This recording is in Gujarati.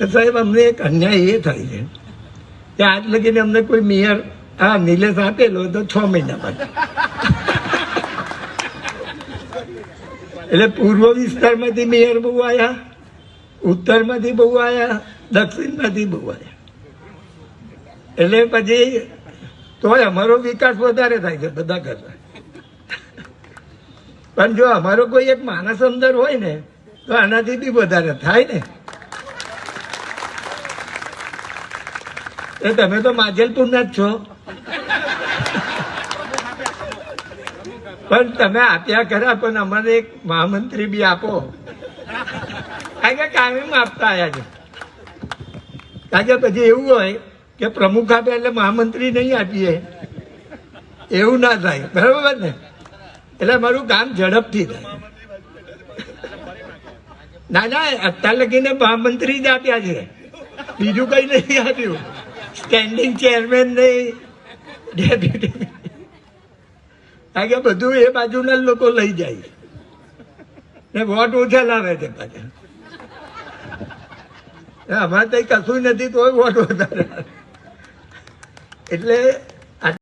તો સાહેબ અમને એક અન્યાય એ થાય છે કે આજ લગીને અમને કોઈ મેયર હા નિલેશ આપેલો તો 6 મહિના બાદ એટલે પૂર્વ વિસ્તારમાંથી મેયર બહુ આવ્યા, ઉત્તરમાંથી બહુ આવ્યા, દક્ષિણમાંથી બહુ આવ્યા. એટલે પછી તોય અમારો વિકાસ વધારે થાય છે બધા કરતા. પણ જો અમારો કોઈ એક માણસ અંદર હોય ને તો આનાથી બી વધારે થાય ને. એ તમે તો માજલપુરના જ છો, પણ તમે આપ્યા ખરા, પણ અમારે એક મહામંત્રી બી આપો. કારણ કે કાયમ આપતા આવ્યા છે. કારણ કે પછી એવું હોય કે પ્રમુખ આપે એટલે મહામંત્રી નહીં આપીએ, એવું ના થાય. બરાબર ને? એટલે મારું કામ ઝડપથી થાય. ના ના, અત્યાર લગીને મહામંત્રી જ આપ્યા છે, બીજું કઈ નથી આપ્યું. સ્ટેન્ડિંગ ચેરમેન નહીં, ડેપ્યુટી. કારણ કે બધું એ બાજુના લોકો લઈ જાય ને વોટ ઓછા લાવે છે પાછા. અમારે તો કશું નથી તો વોટ વધારે. એટલે